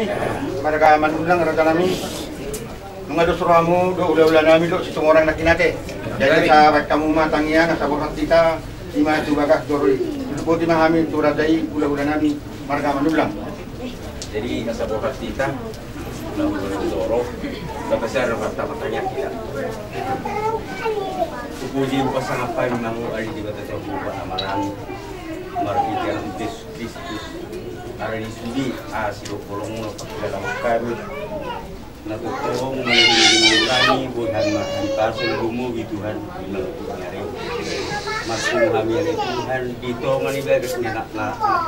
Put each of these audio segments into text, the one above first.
kami. Mereka manulang rata kami. Mengadu suramu do ulah nami do situng orang nak kinate. Jadi sahabat kamu matangia ngasabor kita lima itu bagas doroi. Seperti mahami turadai ulah nami mereka manulang. Jadi ngasabor kita ulah doro. Babasar mata-matanya kita. Puji pasang apa yang namu ali di kota Jawa amalan margitian Kristus hari sudi asilo kolong dalam kami natutong mengulangi bukan mahan pasal rumu Tuhan nyari masuk kami dari Tuhan ditongan ibadah nak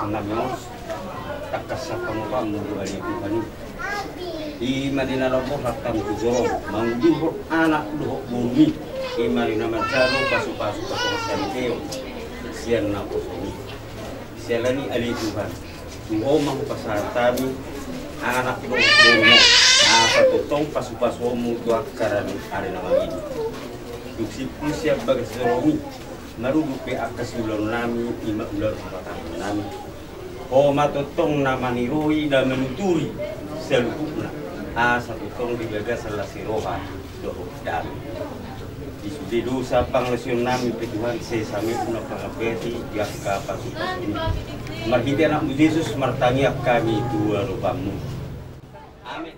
namios takasa kamu dari Tuhan di Madinah Lombok hakam tujuh mangduhur anak duhuk bumi imari nama jaro pasu-pasu keo sian na posoni sialani ali Tuhan ngomong pasar kami anak do bomo apa totong pasu-pasu mu tua karan are nama ini duksi siap bagas romi narudu pe akas ulon nami ima ular batang nami homa totong nama niroi dan menuturi selukuna asa totong digagas salah siroha do dami di dosa panglesion nami Tuhan sesami una pangapeti yakka pasukan ini marhiti anak Yesus martangiak kami dua rupamu amin.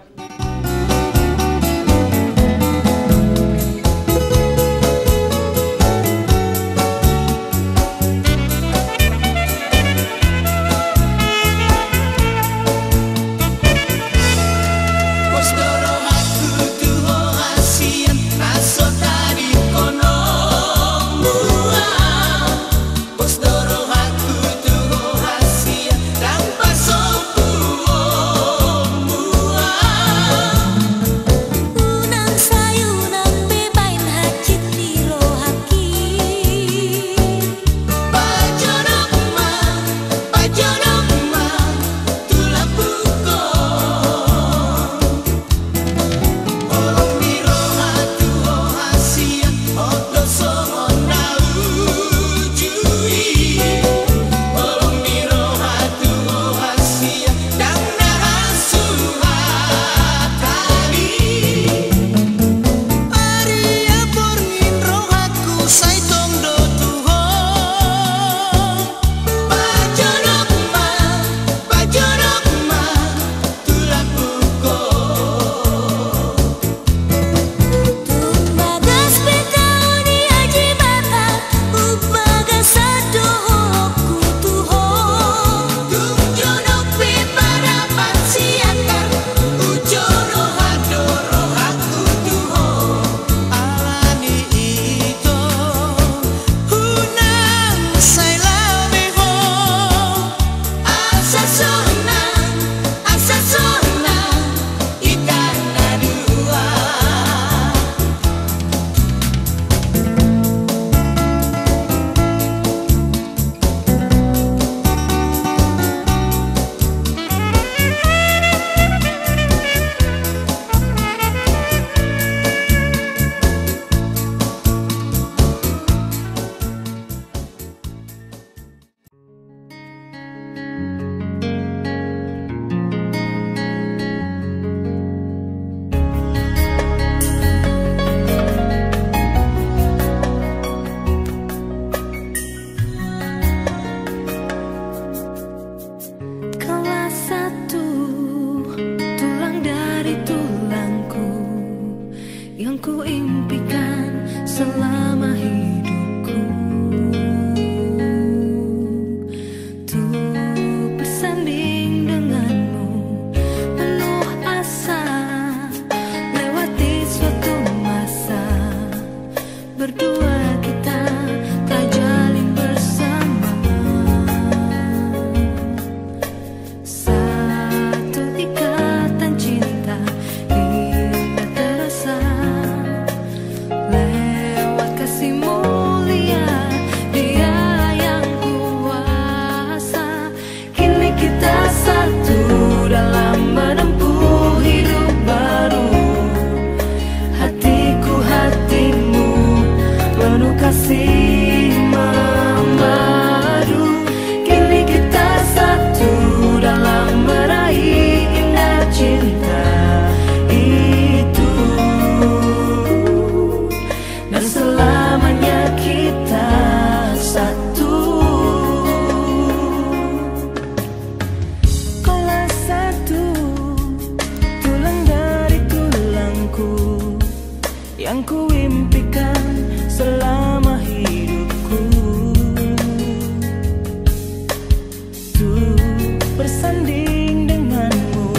bersanding denganmu,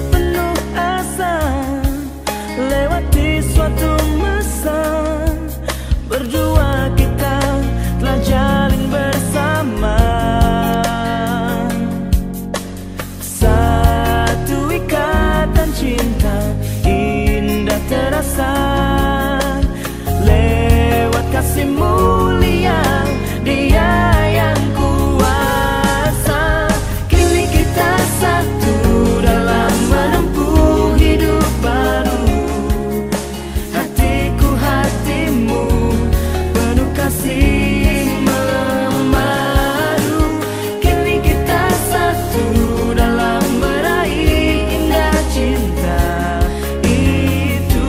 penuh asa lewati suatu masa. Berdua kita telah jalin bersama satu ikatan cinta indah terasa lewat kasih mulia Dia yang kuasa. Kini kita satu dalam menempuh hidup baru. Hatiku hatimu penuh kasih memadu. Kini kita satu dalam meraih indah cinta itu,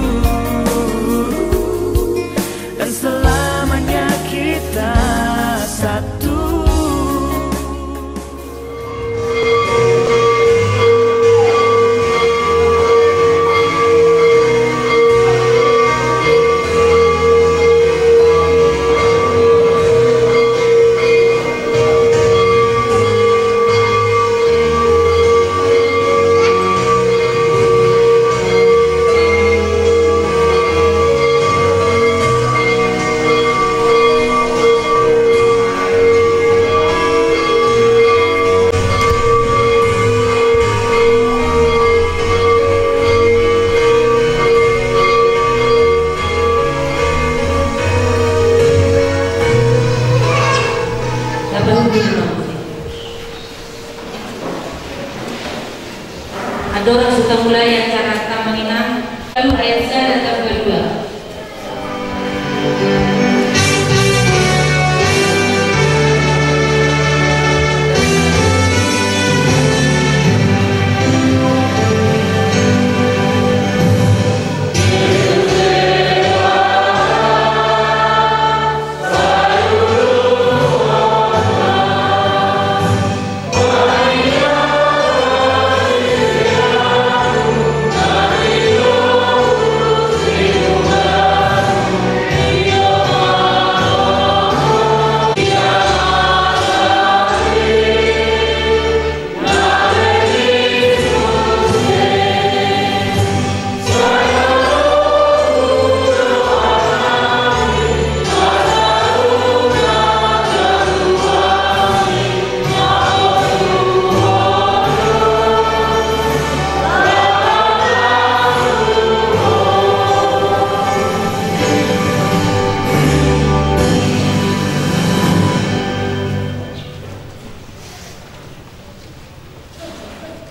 dan selamanya kita satu. Ada orang suka mulai acara tamu inang, lalu ayat saya datang kedua.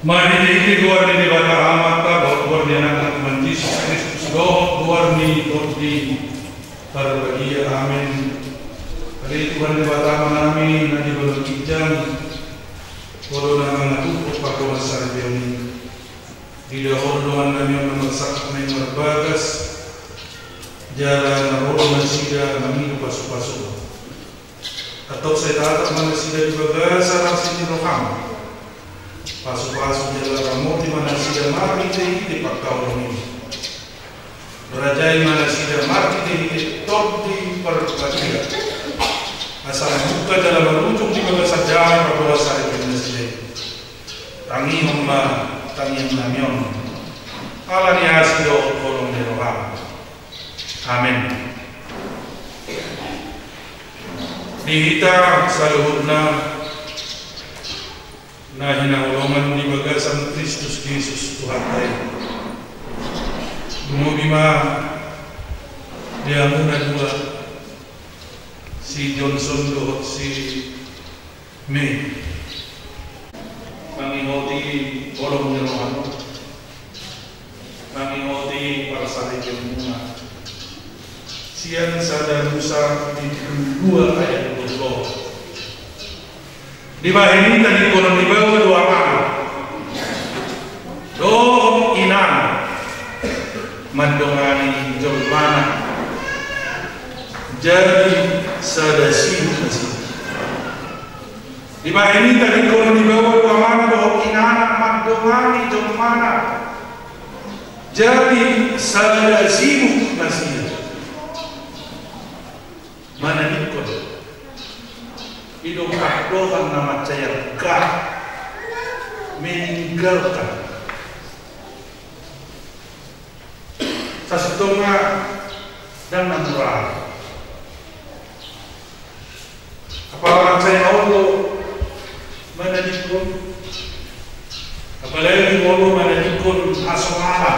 Mari kita keluar dari bata amata, keluar dari anak Tuhan Yesus Kristus, keluar dari Tuhan berbahagia, amin. Hari Tuhan di bata menami, nanti baru kijang, kalau nama ngatup, pakai masa ini. Di dahulu dengan kami yang memersak mengenai berbagas, jalan roh masida kami pasu-pasu. Atau saya tatap masida di bagas, sarang sini roham. Pasu-pasu jalan ramu di mana sida mari di pakau ini. Berajai mana sida mari di top di perkatian. Asal buka dalam merujuk di bagas saja pada sari penasihat. Tangi hamba, tangi namion. Allah ni asido kolong di roham. Amin. Dihita saluhutna na hinahulungan di bagasan Kristus Yesus Tuhan tayo. Lumubima dia muna dua si Johnson dohot si May mangingoti kolong ni Rohan, mangingoti para sa muna siyan sa dalusa di dua ayat 20. Di bahini tadi konon di bawah dua mana, doh inan, mandongani jomana, jadi sadasi masih. Di bahini tadi konon di bawah dua mana, doh inan, mandongani jomana, jadi sadasi masih. Mana ni konon? Hidung dohan nama cayar kah meninggalkan sasatunga dan natural. Apalagi saya Allah menadikun, apalagi Allah menadikun asmara.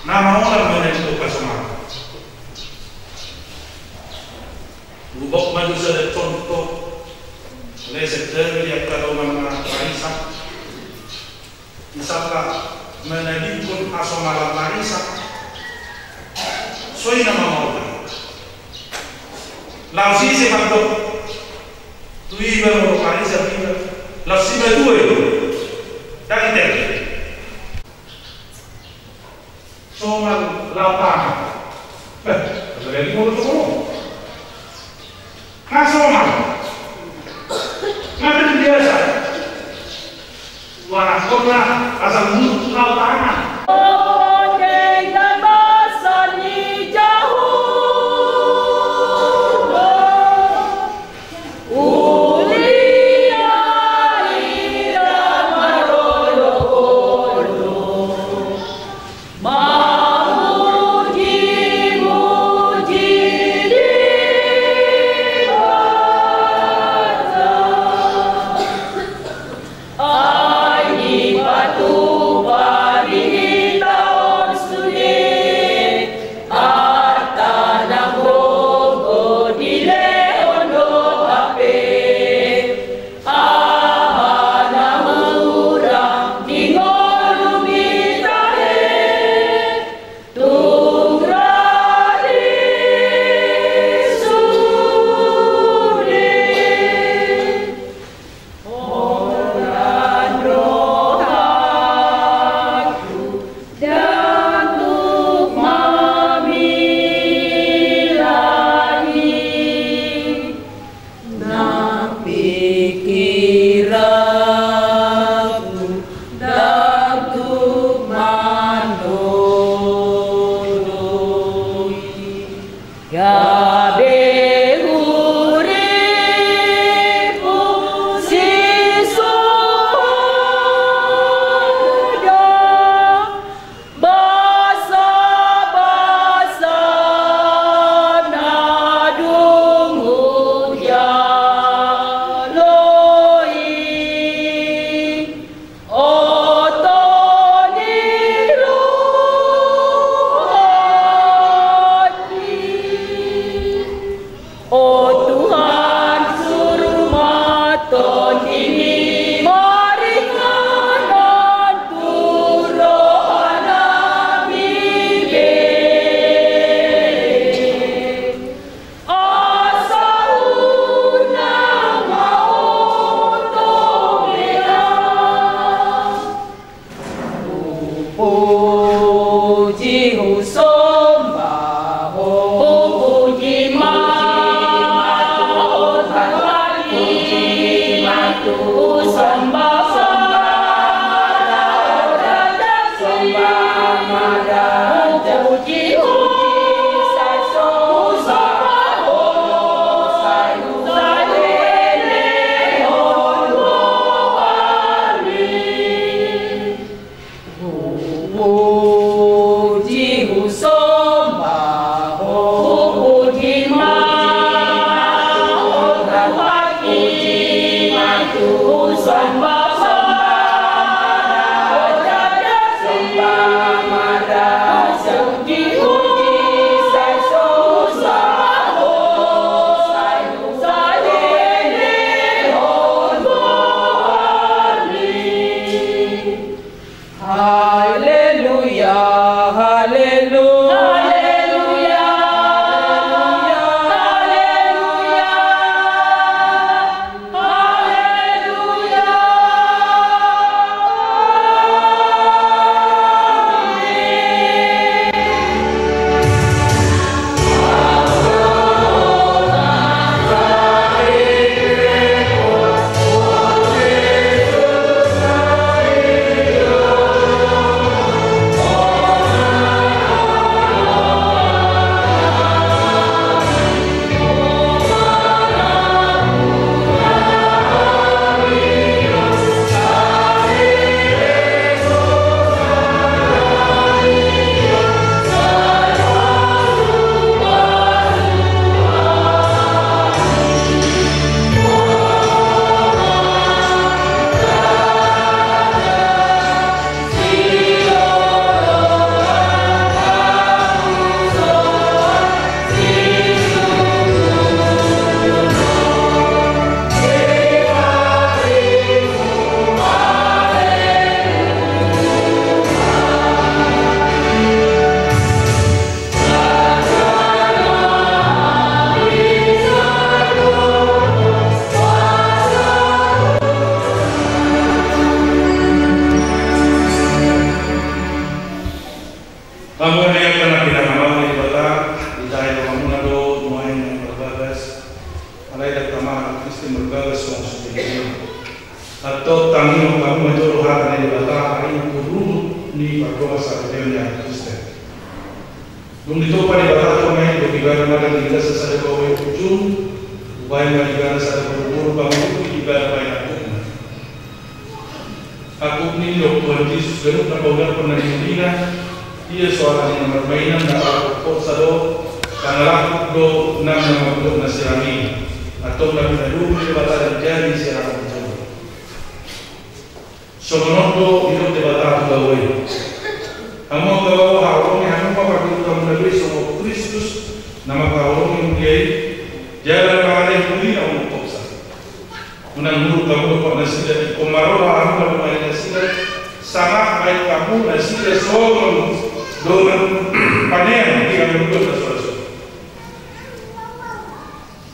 Nama orang menadikun asmara. Ubok manusia ada contoh oleh sektor yang kalau mana Marisa, misalnya menadikun asmara Marisa, soalnya nama orang. Lausi se mandò, tu ibero Marisa via, lausi berdua itu, dari tempat. Soal lapangan, lagi mau turun, nasional, nggak biasa, warna kota asal mulut lapangan. alay datama Kristen bergagas kong sumili. Atau tangi kamu majoro hata ni bata ay turun ni paggawa sa Evangelya Kristen. Kung dito pa ni bata ko ngayon, bigyan naman ang sa sarili ko ujung, upaya maligana sa pagpuro panguluto, ibigay pa yung akong ninyo, Tuhan Jesus, ganun na kaulan ko na ninyo iya soalan yang bermainan na ako sa do, kangalakot do ng mga na sirami, atau na pinalumi ni bata jadi sirami dito. So menurut itu di bata itu gawai. Kamu gawa harum yang kamu pakai kamu nabi sama Kristus, nama harum yang dia jalan kali ini kamu paksa. Menanggur kamu kok nasi dari komarola kamu kamu nasi sangat baik kamu nasi soal dengan panen di kamu bersuara.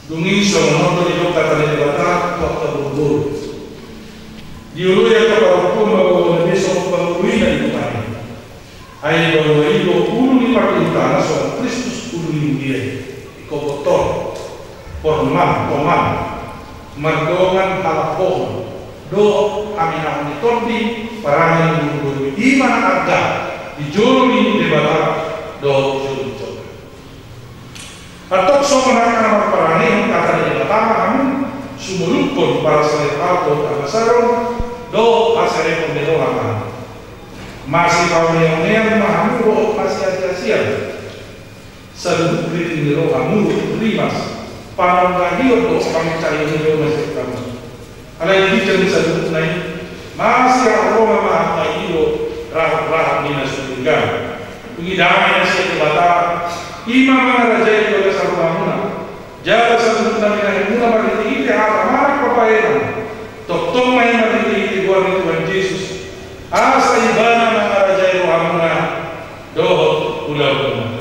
Dungi soal itu di kata di bata waktu berburu. Diulu yang terpaku bahwa nabi sama penguruin itu tadi. Ayat bahwa itu ulu dipakai tanah soal Kristus ulu dia ikobotor porman toman margongan halapoh do aminah mitondi parang yang iman ada dijoloni debata do jolito. Atok so menakar parani yang kata debata kami sumulukon para salib auto amasaron do asare pemberohan. Masih kaum yang mahamu roh masih sia-sia. Seluruh kritik roh kamu rimas. Parang radio do kami cari video masih kamu. Alai bicara seluruh naik masih aroma mahal itu rah dinas surga. Pengidamai nasi kebata imam raja itu ada sarunamuna. Jala seluruh nabi muna bagi ini apa marak papaeran. Tok mai bagi ini Tuhan Yesus. Asa ibana raja rohamuna doh ulah.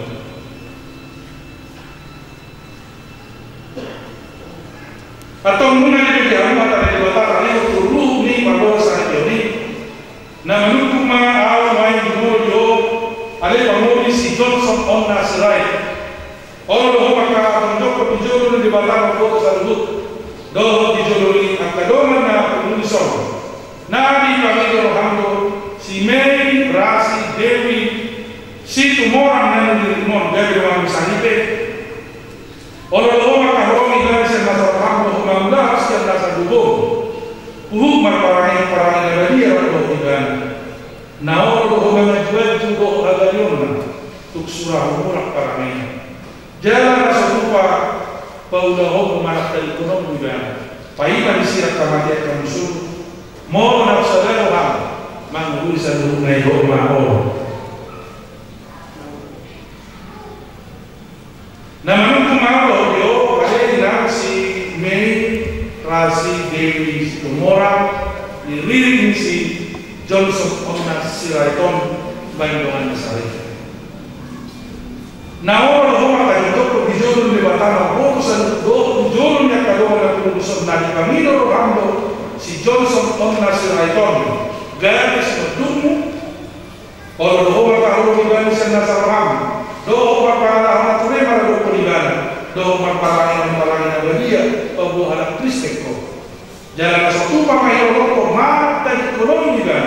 Atau muna di dalam mata di bawah ini turun ni bawa sana jadi. Na menurut awal main dulu ada pemudi si Johnson on Nasirai. Orang loh maka untuk dijolong di bawah foto salut. Doh dijolong akadoman na pemudi song. Nabi kami rohamdo si Mary Rasi Dewi si tumorang na nilmon dari orang sanipe. Orang loh maka romi dari senasa rohamdo humamda sekian dasar dubur. Puhuk marparang nabi orang loh na orang loh humamda jual juga agalion tuk surah umurak parangnya. Jalan serupa paulah humanak dari ekonomi dan paiman sirat kamatian kamusul. Mau nafsadar ham manguri seluruh naik mahal. Namun kemarin yo ada si Mary Rasi Dewi Tumorang diriring si Johnson Onas Siraiton Bandungan Nasari. Naor homa kayo to dijolon di batang putusan do dijolon ya kayo na putusan na Camilo Rambo si Johnson Onas Siraiton garis berdumu or homa kayo garis na sarang do homa para anak tune mara do kuligan do homa para na badia obo anak Kristen ko jalan satu pamayo ko mata di kolong juga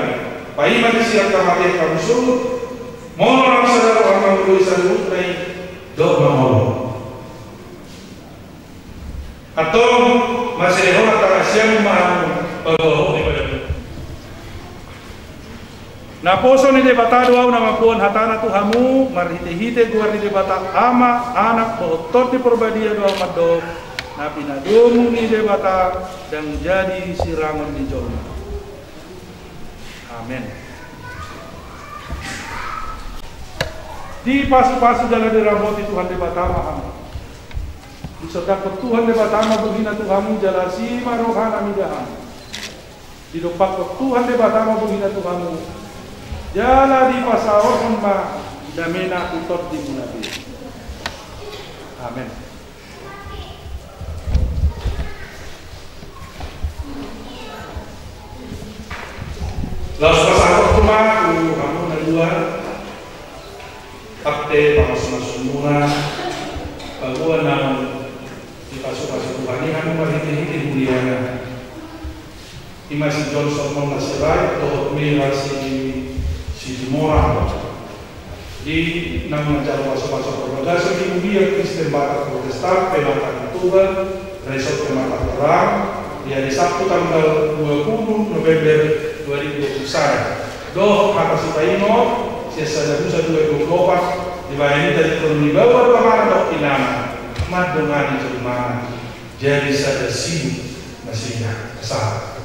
pai mati siap kamati kamu suruh mau orang sadar orang dulu sadar naik do mahal atau masih orang tak siap mahal oh na poso ni debata doa na mapuan hatana tuhamu marhite-hite guar ni debata ama anak botot di perbadia doa mado na pinadumu ni debata dan jadi sirangan di jona. Amin. Di pasu-pasu jalan diramboti Tuhan debata maham. Di sedekah Tuhan debata mahina Tuhamu jalasi marohana midahan. Di dopak Tuhan debata mahina Tuhamu. Jala di pasawon ma damena utot di munabi. Amin. Lalu pasawon cuma kamu nadua akte pamasuna semua baguan nang di pasu-pasu Tuhan ini kan Agung mariti-hiti muliana. Ima si Johnson mau nasirai atau mira si Timora di nama jalan masuk-masuk berbagai di mulia Kristen Batak Protestan Pematang Tuban Resort Pematang Terang di hari Sabtu tanggal 20 November 2021. Doh kata si Taino sisa Nusa 2024 dibayani dari koloni bawah pamana dok inama mat dongani jerman jadi sada sibuk masihnya kesal.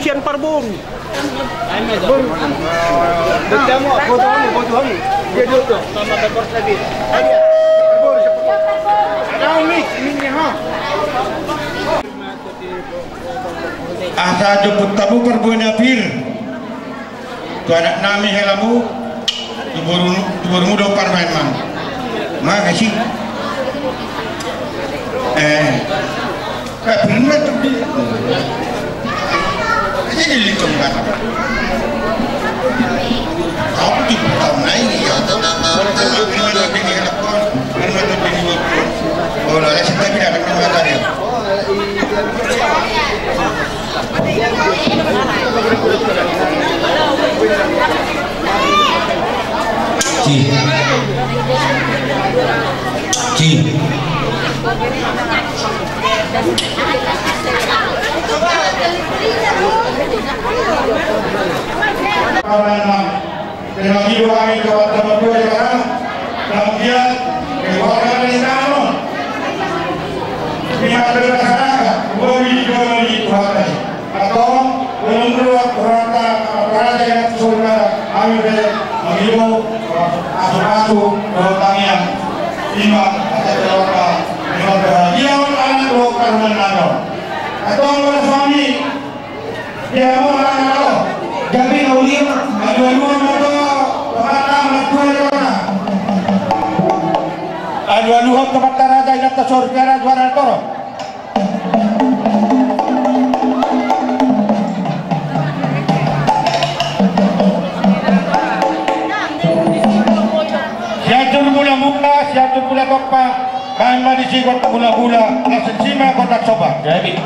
Sian Parboru. Foto kamu. Dia dulu tuh. Sama Pepper lagi. Ada. Ada ini ha. Asa jemput tabu perbuana pir. Tu anak nami helamu. Tu muda parmain man. Makasih. Benar tu. Ini lihat kan. Aku tidak tahu naik ya. Oh, lah saya tak bisa nak mengatakan dia. Dengan hidup kami teman-teman dua sekarang, kemudian keluarga dari Namun, pihak masyarakat, beri Tuhan atau menurut perasa yang saudara kami mengimbau asuh-asuh bertanian iman atau keluarga yang anak dokter menanam atau suami dia mau anak jadi ulian dua-dua dua-dua tempat raja yang atas surga juara toro kan madisi kota gula-gula langsung sima kota coba jadi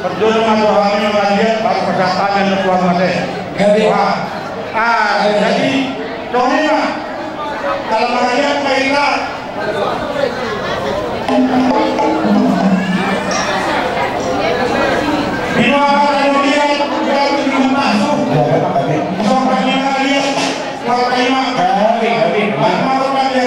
perjuangan Tuhan melihat para persatuan dan Tuhan mati. Jadi contohnya kalau melihat kita di luar melihat kita masuk. Contohnya lihat kalau terima mau lihat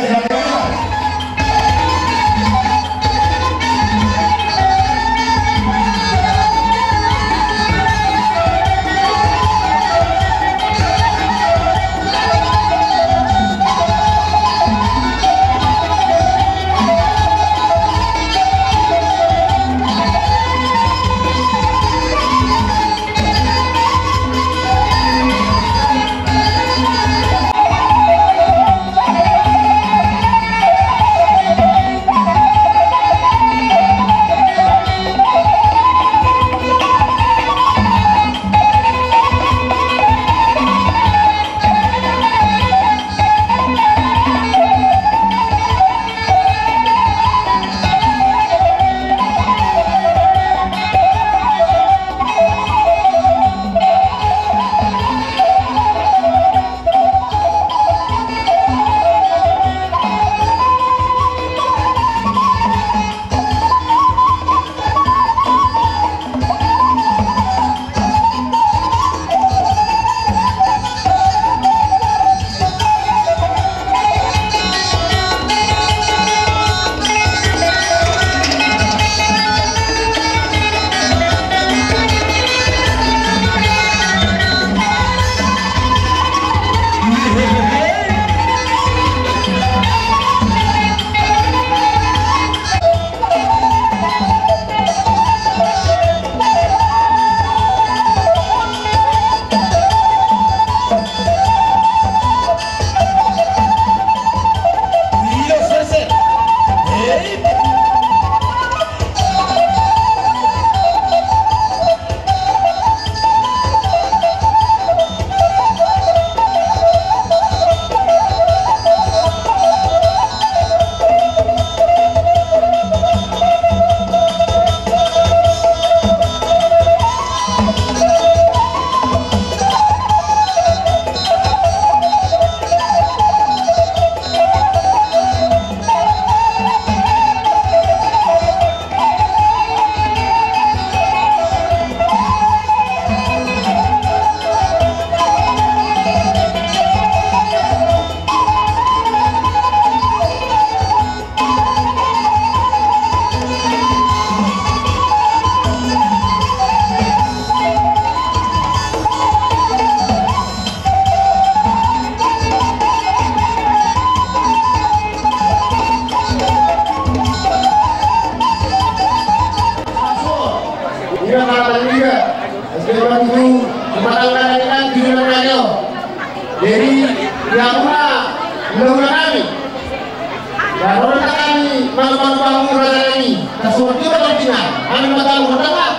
Jadi diakuna undang-undang kami dan orang kami bangun undang ini sesuatu yang berbeda kami bakal berdapat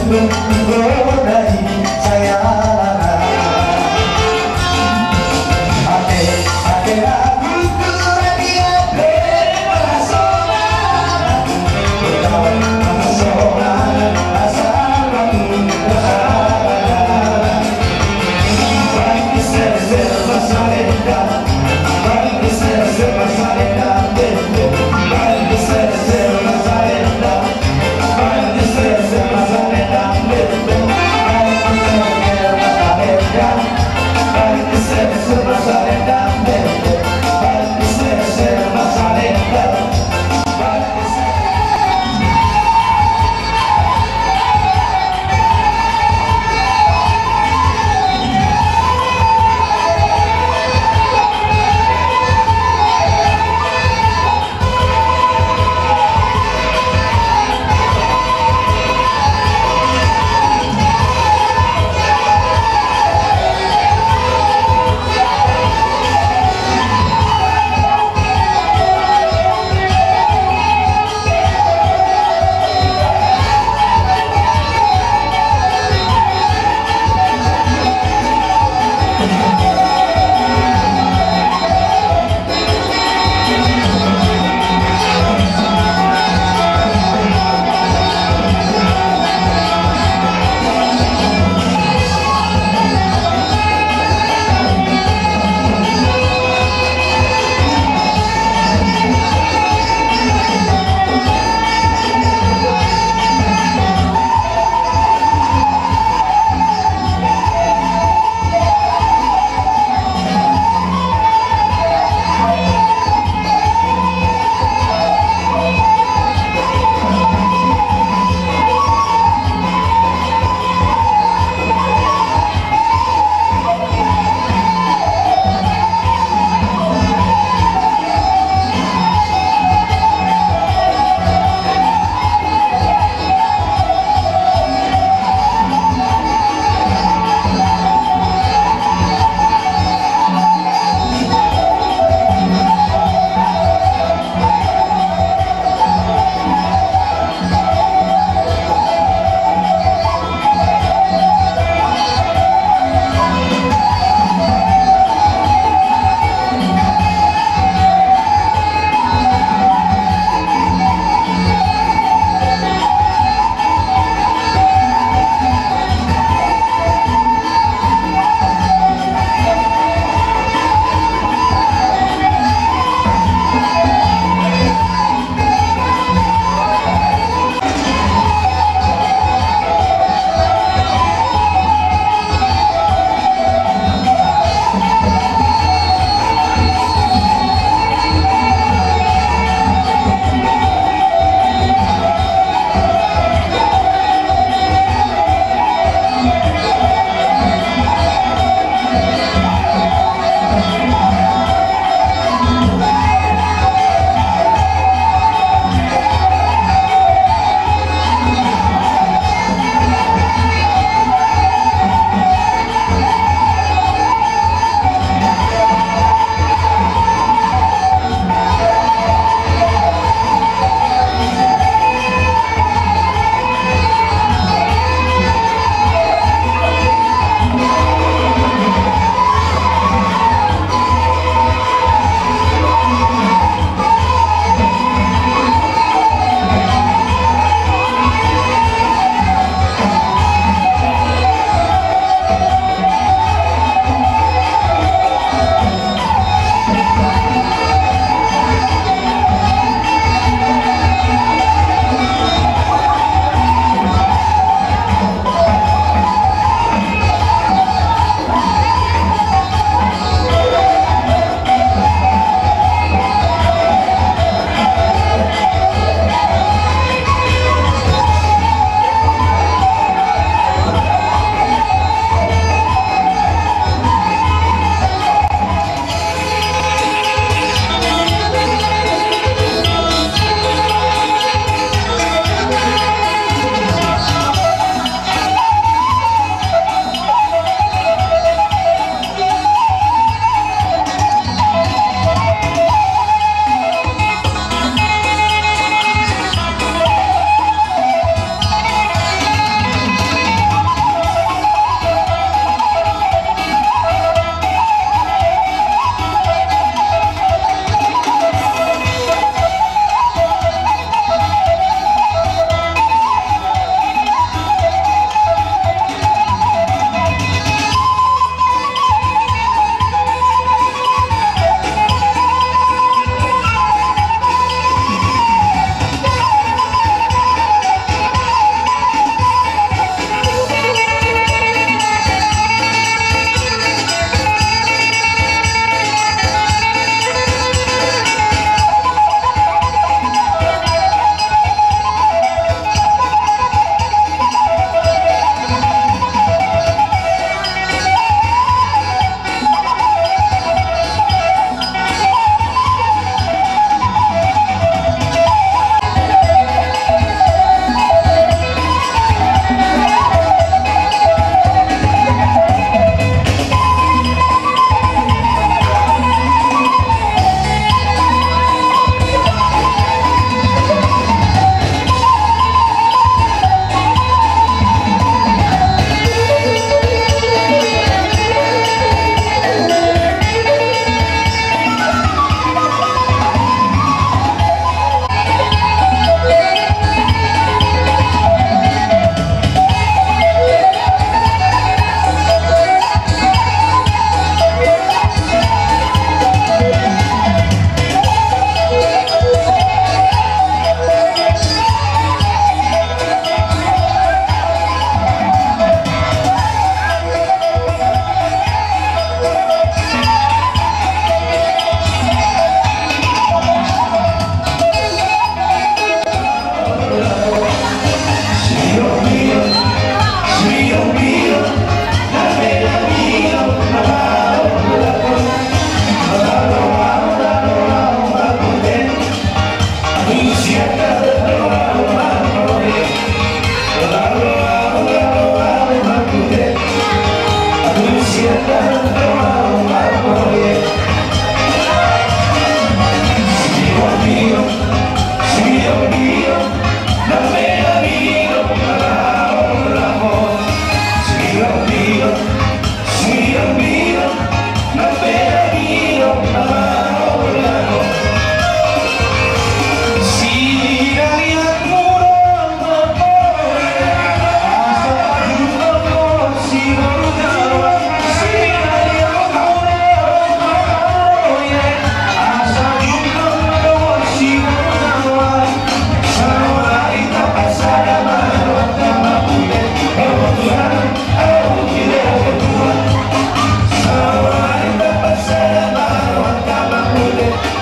Bye.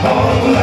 Nomor